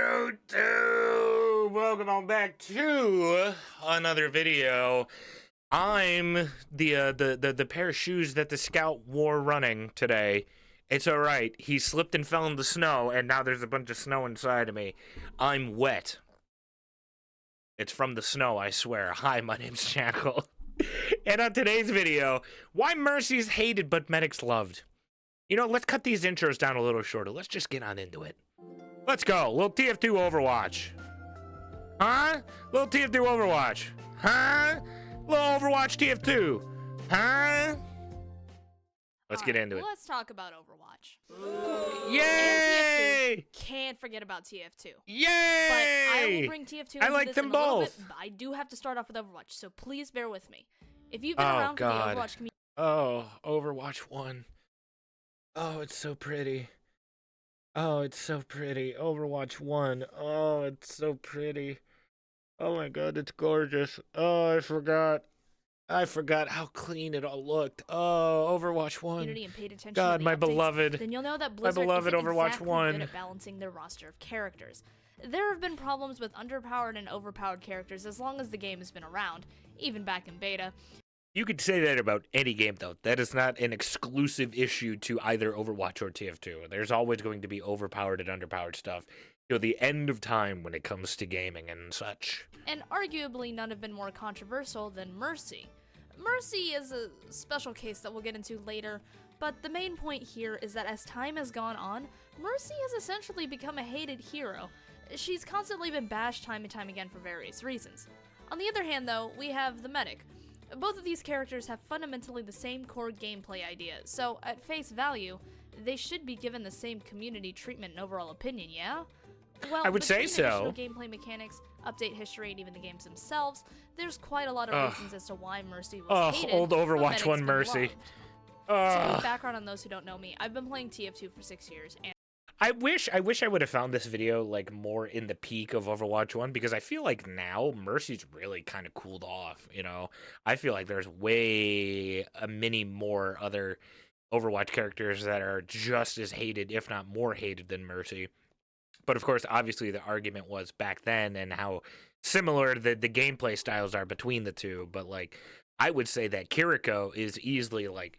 YouTube! Welcome on back to another video. I'm the pair of shoes that the scout wore running today. It's alright. He slipped and fell in the snow, and now there's a bunch of snow inside of me. I'm wet. It's from the snow, I swear. Hi, my name's Jackal. And on today's video, why Mercy's hated but Medic's loved. You know, let's cut these intros down a little shorter. Let's just get on into it. Let's go. Little TF2 Overwatch. Huh? Little TF2 Overwatch. Huh? Little Overwatch TF2. Huh? Let's get into it. Let's talk about Overwatch. Yay! Can't forget about TF2. Yay! But I will bring TF2 into like this them in a little both. bit, but I do have to start off with Overwatch, so please bear with me. If you've been around for the Overwatch community... Oh, Overwatch 1. Oh, it's so pretty. Oh, it's so pretty. Overwatch 1. Oh, it's so pretty. Oh my god, it's gorgeous. Oh, I forgot. I forgot how clean it all looked. Oh, Overwatch 1. And paid attention God, to the my updates, beloved. then you'll know that Blizzard my beloved isn't Overwatch exactly 1. good at balancing their roster of characters. There have been problems with underpowered and overpowered characters as long as the game has been around, even back in beta. You could say that about any game, though. That is not an exclusive issue to either Overwatch or TF2. There's always going to be overpowered and underpowered stuff till the end of time when it comes to gaming and such. And arguably none have been more controversial than Mercy. Mercy is a special case that we'll get into later, but the main point here is that as time has gone on, Mercy has essentially become a hated hero. She's constantly been bashed time and time again for various reasons. On the other hand, though, we have the Medic. Both of these characters have fundamentally the same core gameplay ideas, so at face value, they should be given the same community treatment and overall opinion, yeah? Well, I would say so. Gameplay mechanics, update history, and even the games themselves, there's quite a lot of reasons as to why Mercy was hated. Old Overwatch 1 Mercy. So a background on those who don't know me, I've been playing TF2 for 6 years, and I wish I would have found this video like more in the peak of Overwatch 1, because I feel like now Mercy's really kind of cooled off, you know? I feel like there's way many more other Overwatch characters that are just as hated, if not more hated than Mercy. But of course, obviously the argument was back then and how similar the gameplay styles are between the two. But like, I would say that Kiriko is easily like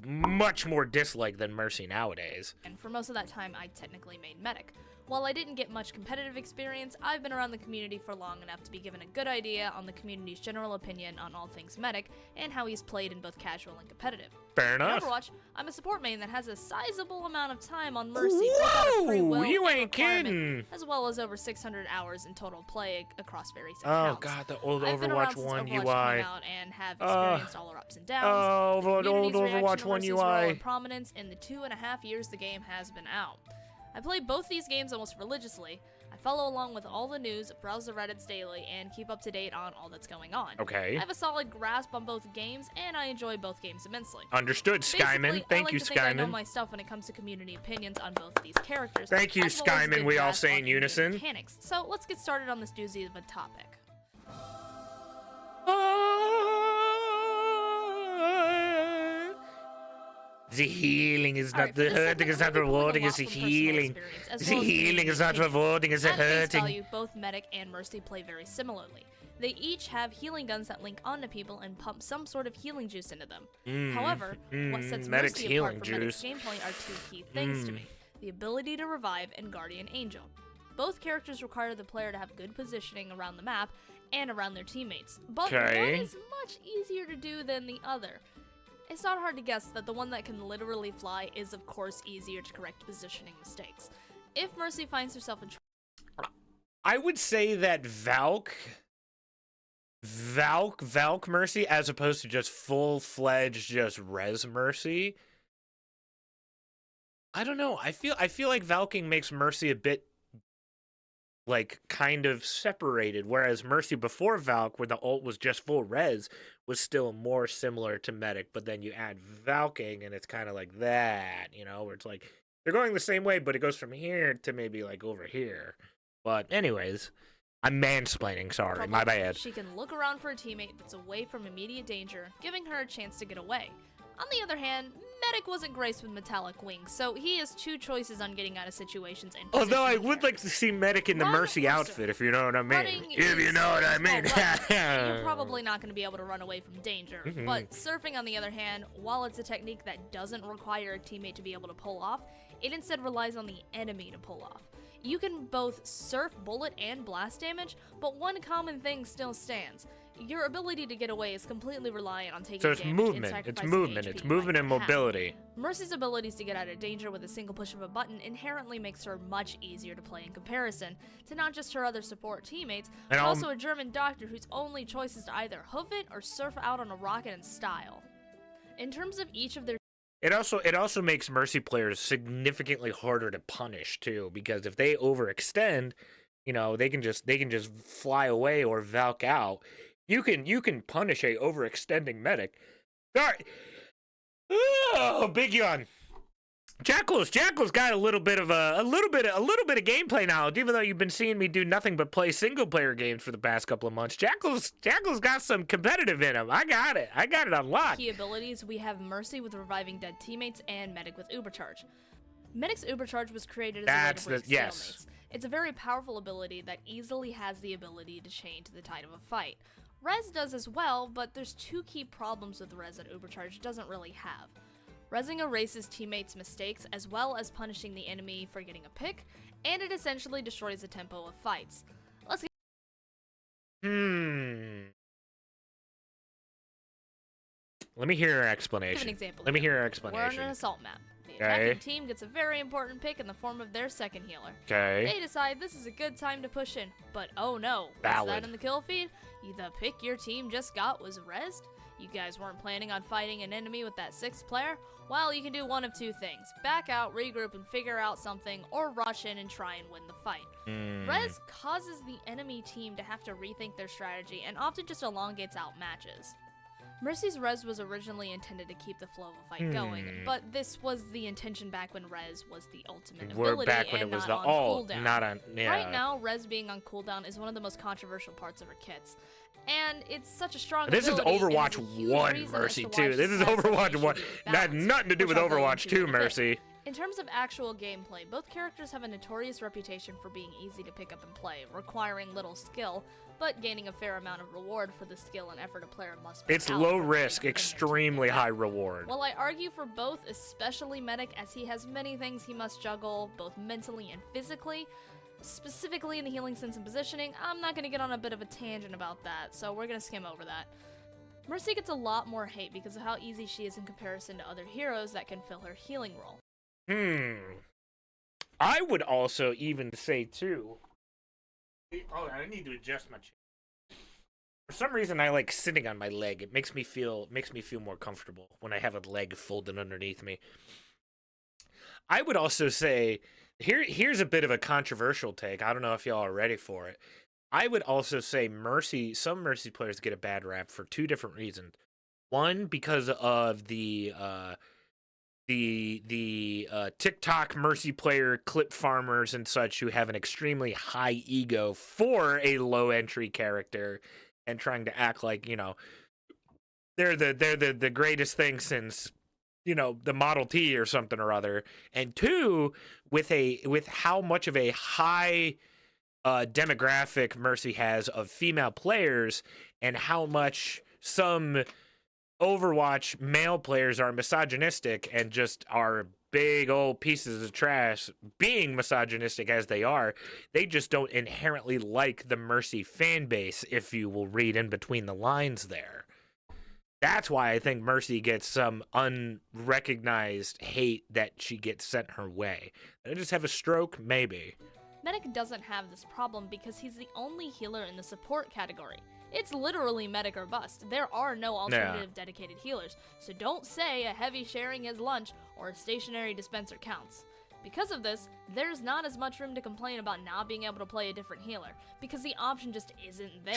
much more disliked than Mercy nowadays. And for most of that time, I technically made Medic. While I didn't get much competitive experience, I've been around the community for long enough to be given a good idea on the community's general opinion on all things Medic, and how he's played in both casual and competitive. Fair enough. In Overwatch, I'm a support main that has a sizable amount of time on Mercy, both out of free will you and ain't kidding. as well as over 600 hours in total play across various accounts. Oh god, the old I've been Overwatch around since 1 Overwatch UI. Came out and have experienced all our ups and downs. Oh, the old community's reaction Overwatch to 1 Mercy's role UI. and prominence in the 2.5 years the game has been out. I play both these games almost religiously. I follow along with all the news, browse the Reddits daily, and keep up to date on all that's going on. Okay. I have a solid grasp on both games, and I enjoy both games immensely. Understood, Skyman. Thank you, I think I know Skyman. my stuff when it comes to community opinions on both these characters. Thank you, as well as Skyman. good We all grasp say on in community unison. Mechanics. So let's get started on this doozy of a topic. The healing is not the hurting, is not rewarding, it's the healing. The healing is not rewarding, it's the At face hurting. value, both Medic and Mercy play very similarly. They each have healing guns that link onto people and pump some sort of healing juice into them. However, what sets Medic's Mercy healing apart from Medic's juice. gameplay are two key things to me. The ability to revive and Guardian Angel. Both characters require the player to have good positioning around the map and around their teammates, but one is much easier to do than the other. It's not hard to guess that the one that can literally fly is of course easier to correct positioning mistakes. If Mercy finds herself in I would say that Valk Mercy, as opposed to just full-fledged just res Mercy. I don't know. I feel like Valking makes Mercy a bit like kind of separated, whereas Mercy before Valk, where the ult was just full res, was still more similar to Medic, but then you add Valking and it's kind of like that, you know, where it's like they're going the same way, but it goes from here to maybe like over here. But anyways, I'm mansplaining, sorry, my bad. She can look around for a teammate that's away from immediate danger, giving her a chance to get away. On the other hand, Medic wasn't graced with metallic wings, so he has two choices on getting out of situations and Although I positioning would like to see Medic in the Run Mercy or outfit, surf? if you know what I mean. Running If you is- know what I is- mean. well, you're probably not going to be able to run away from danger. But surfing, on the other hand, while it's a technique that doesn't require a teammate to be able to pull off, it instead relies on the enemy to pull off. You can both surf bullet and blast damage, but one common thing still stands. Your ability to get away is completely reliant on taking So it's damage and movement. It's sacrificing movement. HP It's you movement might and not have. mobility. Mercy's abilities to get out of danger with a single push of a button inherently makes her much easier to play in comparison to not just her other support teammates, but And also a German doctor whose only choice is to either hoof it or surf out on a rocket in style. In terms of each of their It also makes Mercy players significantly harder to punish too, because if they overextend, you know, they can just fly away or valk out. You can punish a overextending Medic. Sorry. Oh, big yawn. Jackal's got a little bit of gameplay knowledge, even though you've been seeing me do nothing but play single player games for the past couple of months. Jackal's got some competitive in him. I got it unlocked. key abilities, we have Mercy with reviving dead teammates and Medic with Ubercharge. Medic's Ubercharge was created as a way to break stalemates. It's a very powerful ability that easily has the ability to change the tide of a fight. Res does as well, but there's two key problems with Res that Ubercharge doesn't really have. Resing erases teammates' mistakes as well as punishing the enemy for getting a pick, and it essentially destroys the tempo of fights. Let's get Let me hear your explanation. give an example. Let me here. hear your We're explanation. on an assault map. The Okay. attacking team gets a very important pick in the form of their second healer. Okay. They decide this is a good time to push in, but oh no, what's Valid. that in the kill feed? The pick your team just got was rezzed? You guys weren't planning on fighting an enemy with that sixth player? Well, you can do one of two things. Back out, regroup, and figure out something, or rush in and try and win the fight. Res causes the enemy team to have to rethink their strategy and often just elongates out matches. Mercy's Res was originally intended to keep the flow of a fight going, but this was the intention back when Res was the ultimate We're ability back when and it was not the on cooldown. not on. Yeah. Right now, Res being on cooldown is one of the most controversial parts of her kits. And it's such a strong This is ability, and Overwatch is a huge 1 reason as Mercy to why 2. she This is says that Overwatch they should 1. be Not balanced, nothing to do which with I'll go Overwatch into 2 in a bit. Mercy. In terms of actual gameplay, both characters have a notorious reputation for being easy to pick up and play, requiring little skill, but gaining a fair amount of reward for the skill and effort a player must put It's out low for risk, making their team extremely do high that. reward. While I argue for both, especially Medic, as he has many things he must juggle, both mentally and physically, specifically in the healing sense and positioning, I'm not going to get on a bit of a tangent about that, so we're going to skim over that. Mercy gets a lot more hate because of how easy she is in comparison to other heroes that can fill her healing role. I would also even say too. Oh, I need to adjust my chair. For some reason, I like sitting on my leg. It makes me feel more comfortable when I have a leg folded underneath me. I would also say here's a bit of a controversial take. I don't know if y'all are ready for it. I would also say some Mercy players get a bad rap for two different reasons. One, because of the TikTok Mercy player clip farmers and such who have an extremely high ego for a low entry character and trying to act like, you know, they're the greatest thing since, you know, the Model T or something or other. And two, with how much of a high demographic Mercy has of female players and how much some Overwatch male players are misogynistic and just are big old pieces of trash, being misogynistic as they are, they just don't inherently like the Mercy fan base, if you will read in between the lines there. That's why I think Mercy gets some unrecognized hate that she gets sent her way. Did I just have a stroke? Maybe. Medic doesn't have this problem because he's the only healer in the support category. It's literally Medic or bust. There are no alternative dedicated healers, so don't say a heavy sharing his lunch or a stationary dispenser counts. Because of this, there's not as much room to complain about not being able to play a different healer, because the option just isn't there.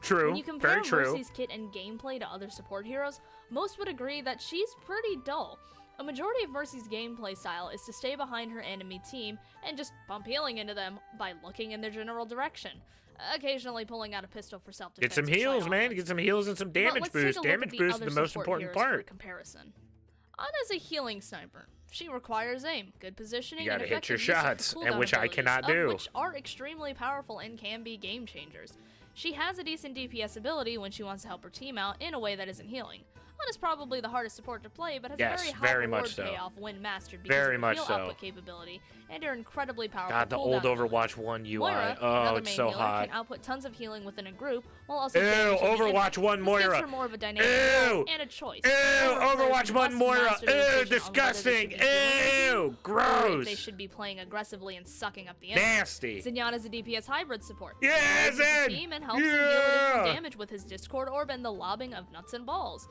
True, When you compare very true. Mercy's kit and gameplay to other support heroes, most would agree that she's pretty dull. A majority of Mercy's gameplay style is to stay behind her enemy team and just pump healing into them by looking in their general direction, occasionally pulling out a pistol for self-defense. Get some heals, man. Get some heals and some damage boost. Damage boost is the most important part. For comparison. Anna's a healing sniper. She requires aim, good positioning, you gotta and hit your effective use of shots, cooldown and which I cannot do. which are extremely powerful and can be game changers. She has a decent DPS ability when she wants to help her team out in a way that isn't healing. Anna's probably the hardest support to play, but has a very high reward payoff when mastered because of her heal output capability and her incredibly powerful God, the old Overwatch 1 UI. Moira, oh, it's so healer, hot. Can output tons of healing within a group while also Overwatch 1 Moira. This gives her more of a dynamic and a choice. Overwatch 1 Moira. Disgusting. Gross. They should be playing aggressively and sucking up the enemy. Nasty. Zinyan is a DPS hybrid support. Yeah, Zen. Team and helps him deal additional damage with his Discord orb and the lobbing of nuts and balls.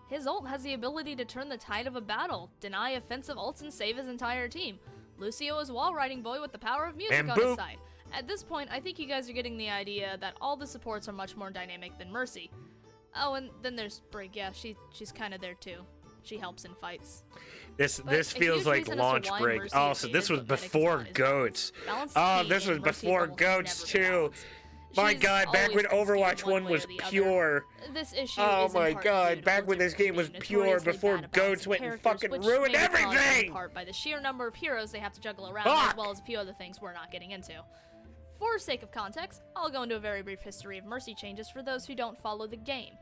His ult has the ability to turn the tide of a battle, deny offensive ults, and save his entire team. Lucio is wall-riding boy with the power of music on his side. At this point, I think you guys are getting the idea that all the supports are much more dynamic than Mercy. Oh, and then there's Brig. Yeah, she's kind of there too. She helps in fights. This feels like launch Brig. Oh, so this was before Goats. Oh, this was before Goats too. My God, back when Overwatch 1 was pure. This issue oh my God, back when this game was pure, before Goats went and fucking ruined everything! In part by the sheer number of heroes they have to juggle around, as well as a few other things we're not getting into. For sake of context, I'll go into a very brief history of Mercy changes for those who don't follow the game.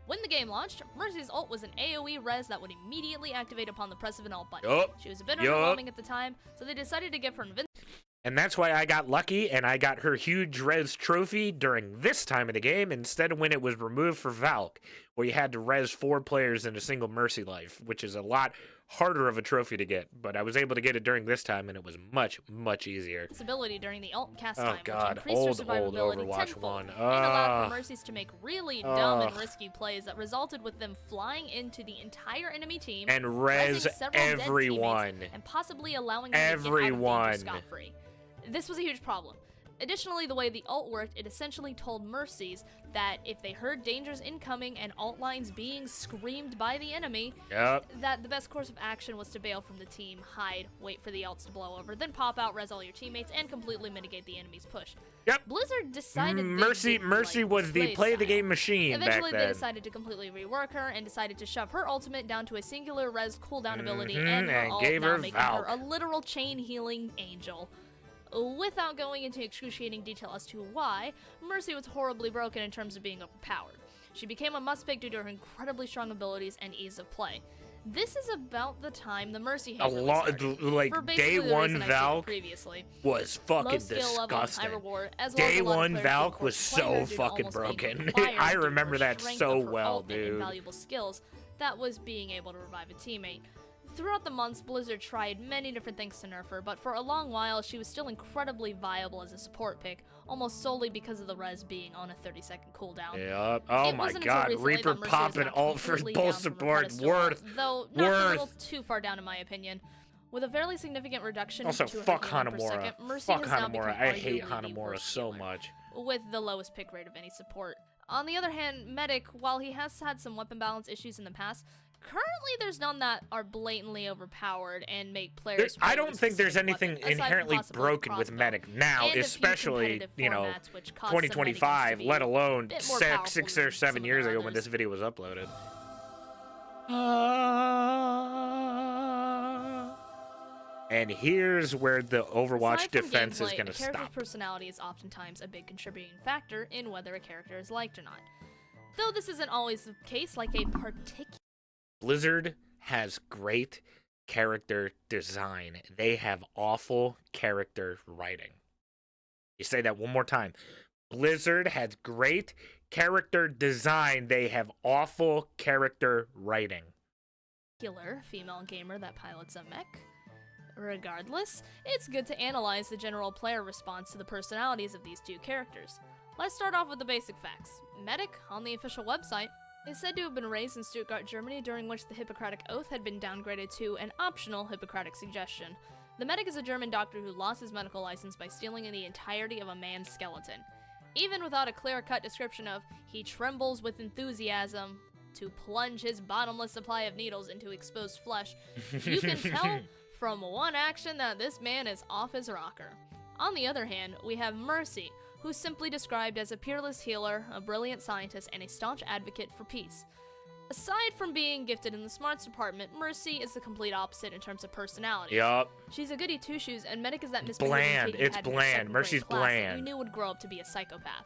When the game launched, Mercy's ult was an AoE res that would immediately activate upon the press of an ult button. She was a bit underwhelming at the time, so they decided to give her invincibility. And that's why I got lucky and I got her huge res trophy during this time of the game instead of when it was removed for Valk, where you had to res 4 players in a single Mercy life, which is a lot harder of a trophy to get. But I was able to get it during this time and it was much, much easier. Ability during the ult cast time, which increased her survivability Overwatch tenfold, 1. and allowed for Mercies to make really dumb and risky plays that resulted with them flying into the entire enemy team and res everyone and possibly allowing them to get out of danger scot-free. This was a huge problem. Additionally, the way the ult worked, it essentially told Mercies that if they heard dangers incoming and ult lines being screamed by the enemy, that the best course of action was to bail from the team, hide, wait for the ults to blow over, then pop out, res all your teammates, and completely mitigate the enemy's push. Blizzard decided Mercy was the play the game machine Eventually, back then. they decided to completely rework her and decided to shove her ultimate down to a singular res cooldown ability and her ult, now making her a literal chain healing angel. Without going into excruciating detail as to why, Mercy was horribly broken in terms of being overpowered. She became a must-pick due to her incredibly strong abilities and ease of play. This is about the time the Mercy hate like day 1 Valk was fucking disgusting. Day 1 Valk was so fucking broken. I remember that so well, dude. Invaluable skills that was being able to revive a teammate. Throughout the months, Blizzard tried many different things to nerf her, but for a long while, she was still incredibly viable as a support pick, almost solely because of the res being on a 30-second cooldown. Yep. Oh my God, Reaper popping ult for both support, worth. Though not a little too far down in my opinion. With a fairly significant reduction also, to fuck her per second, Mercy has now become I hate Hanamura so much. With the lowest pick rate of any support. On the other hand, Medic, while he has had some weapon balance issues in the past, currently there's none that are blatantly overpowered and make players... I don't think there's anything inherently broken with Medic now, especially, you know, 2025, let alone 6 or 7 years ago when this video was uploaded. And here's where the Overwatch defense is going to stop. A character's personality is oftentimes a big contributing factor in whether a character is liked or not. Though this isn't always the case, like a particular... Blizzard has great character design. They have awful character writing. You say that one more time. Blizzard has great character design. They have awful character writing. Female gamer that pilots a mech. Regardless, it's good to analyze the general player response to the personalities of these two characters. Let's start off with the basic facts. Medic, on the official website, is said to have been raised in Stuttgart, Germany, during which the Hippocratic Oath had been downgraded to an optional Hippocratic suggestion. The medic is a German doctor who lost his medical license by stealing the entirety of a man's skeleton. Even without a clear-cut description of, he trembles with enthusiasm, to plunge his bottomless supply of needles into exposed flesh, you can tell from one action that this man is off his rocker. On the other hand, we have Mercy, who's simply described as a peerless healer, a brilliant scientist, and a staunch advocate for peace. Aside from being gifted in the smarts department, Mercy is the complete opposite in terms of personality. Yup. She's a goody two-shoes, and Medic is that Bland. misbehaving kid you It's had in your bland. second Mercy's grade class that bland. you knew would grow up to be a psychopath.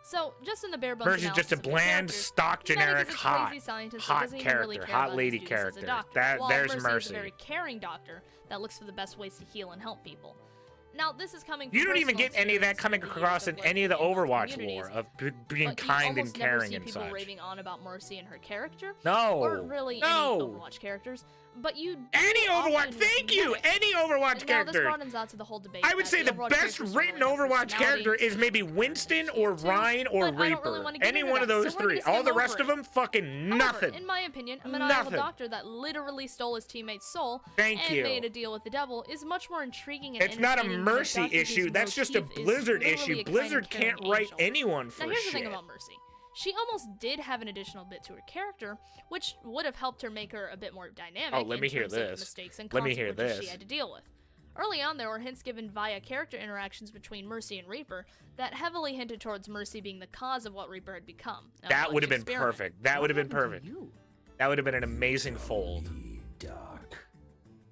So, just in the bare bones Mercy's just a analysis of the bland, characters, stock, generic, Medic is a hot, crazy scientist who hot doesn't even really character, care hot about his lady duties as a character. doctor, while There's Mercy is Mercy. a very caring doctor that looks for the best ways to heal and help people. Now, this is coming from You don't even personal get any of that experience coming with the across years in of any of the living in both Overwatch communities, lore of being but you kind and almost never caring see and people such. raving on about Mercy and her character, No. or really No. any Overwatch characters, but you do Any Overwatch, often thank you! Medic. Any Overwatch And now this character! broadens out to the whole debate I would that say the Overwatch best characters don't written really have Overwatch personality. character is maybe Winston or TF2, Ryan or but I don't really Reaper. wanna get Any into one of that, so those we're three. gonna All the skim rest over of it. them, fucking However, nothing. in my opinion, a maniacal Nothing. doctor that literally stole his teammate's soul Thank and you. made a deal with the devil is much more intriguing and It's not a entertaining than Mercy Doctor whose issue. That's just a motif is Blizzard literally issue. a kind Blizzard and caring can't write angel. anyone for Now here's the shit. thing about Mercy. She almost did have an additional bit to her character, which would have helped her make her a bit more dynamic Oh, let me in hear terms of this. mistakes and Let me hear consequences she this. had to deal with. Early on, there were hints given via character interactions between Mercy and Reaper that heavily hinted towards Mercy being the cause of what Reaper had become. That would have been perfect. That would have been perfect. That would have been an amazing fold.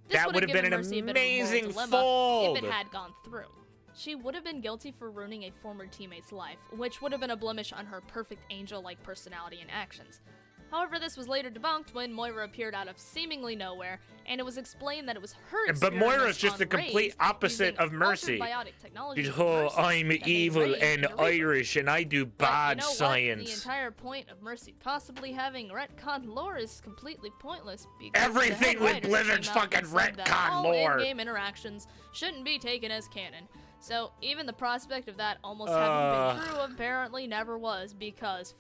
This That would would have have been given an Mercy a bit of a moral amazing dilemma fold. if it had gone through. She would have been guilty for ruining a former teammate's life, which would have been a blemish on her perfect angel-like personality and actions. However, this was later debunked when Moira appeared out of seemingly nowhere, and it was explained that it was her But experiments Moira's just on the complete rays opposite using of Mercy. altered biotic technology She's, from oh, Mercy I'm that made evil rays and into Reaper. Irish and I do But bad you know what? science. The entire point of Mercy possibly having retcon lore is completely pointless because Everything the with head writer Blizzard's came out and fucking said that retcon all lore. in-game interactions shouldn't be taken as canon. So even the prospect of that almost having been true apparently never was because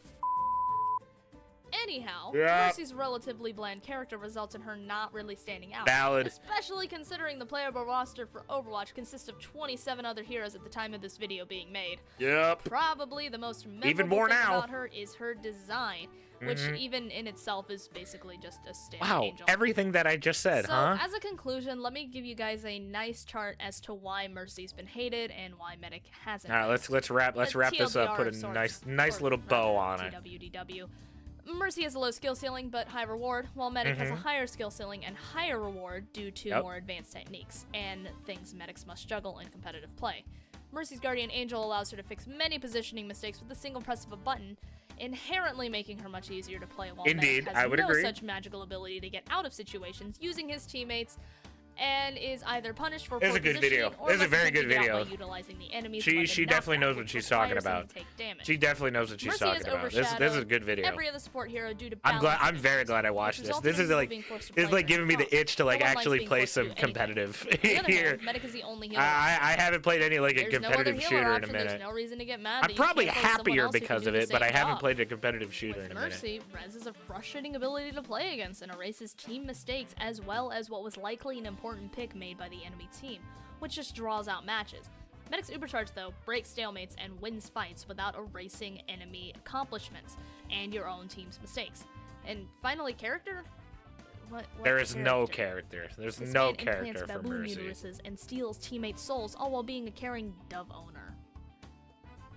anyhow, Yep. Mercy's relatively bland character results in her not really standing out. Valid. Especially considering the playable roster for Overwatch consists of 27 other heroes at the time of this video being made. Yep. Probably the most memorable Even more thing now. about her is her design, which even in itself is basically just a standard Wow, angel. everything that I just said, So, huh? as a conclusion, let me give you guys a nice chart as to why Mercy's been hated and why Medic hasn't. All right, let's wrap this up. Put a TLDR nice little bow on it. TWDW. Mercy has a low skill ceiling but high reward, while Medic has a higher skill ceiling and higher reward due to Yep. more advanced techniques and things medics must juggle in competitive play. Mercy's Guardian Angel allows her to fix many positioning mistakes with a single press of a button, inherently making her much easier to play, while Indeed, Medic has I would no agree. such magical ability to get out of situations using his teammates and is either punished for This is poor a good positioning video. or This is a must very attempt to good get out video. by utilizing the enemy's She weapon definitely knockback, knows what which she's talking requires him about. to take damage. She definitely knows what she's Mercy talking has about. This is a overshadowed good video. every other support hero due to I'm balance very issues, glad I watched which this. resulted This in is people like being forced to it's play like giving me during the itch to like No one likes actually being play forced to some do anything. competitive On the other here. hand, Medic is the only healer. I haven't played any like a There's no other competitive healer shooter in a option, there's minute. no reason to get mad I'm that you probably can't play someone happier else who can because do of the it, but I same haven't job. played a competitive shooter With in a minute. Mercy, Rez is a frustrating ability to play against and erases team mistakes as well as what was likely an important pick made by the enemy team, which just draws out matches. Medic's Ubercharge, though, breaks stalemates and wins fights without erasing enemy accomplishments and your own team's mistakes. And finally, character? What There is no character? character. There's This no man character implants for baboon Mercy. uteruses and steals teammates' souls, all while being a caring dove owner.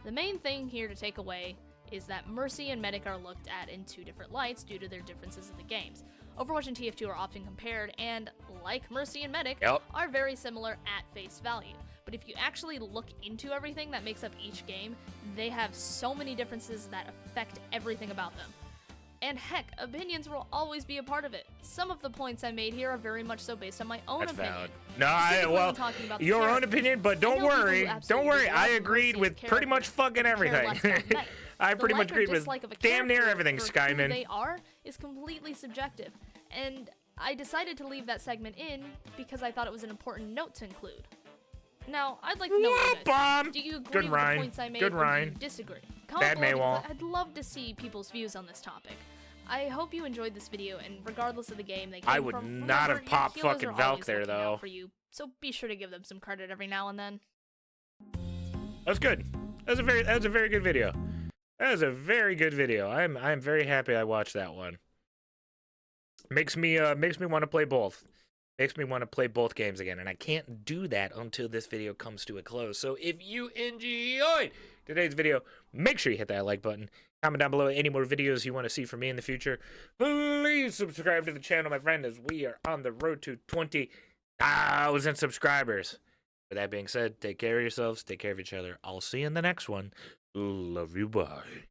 The main thing here to take away is that Mercy and Medic are looked at in two different lights due to their differences in the games. Overwatch and TF2 are often compared and, like Mercy and Medic, Yep. are very similar at face value. But if you actually look into everything that makes up each game, they have so many differences that affect everything about them. And heck, opinions will always be a part of it. Some of the points I made here are very much so based on my own That's opinion. valid. No, Specifically when well, talking about the your own character. opinion, but I don't know people who worry. Don't absolutely worry. love I agreed Mercy's with pretty much character, fucking but care everything. less about Medic. I The pretty like much or agreed with dislike of a damn near character everything, for who Skyman. they are is completely subjective, and I decided to leave that segment in because I thought it was an important note to include. Now, I'd like to know what you guys Bomb. think. Do you agree Good with rhyme. the points I made, Good or rhyme. do you disagree? Bad Comment below Maywall. because I'd love to see people's views on this topic. I hope you enjoyed this video, and regardless of the game they came I would from, not remember, have your popped healers fucking are Valk always there, looking out though. for you, so be sure to give them some credit every now and then. That was good. That was a very good video. That was a very good video. I'm very happy I watched that one. Makes me want to play both. Makes me want to play both games again, and I can't do that until this video comes to a close. So if you enjoyed today's video, make sure you hit that like button. Comment down below any more videos you want to see from me in the future. Please subscribe to the channel, my friend, as we are on the road to 20,000 subscribers. With that being said, take care of yourselves, take care of each other. I'll see you in the next one. Love you, bye.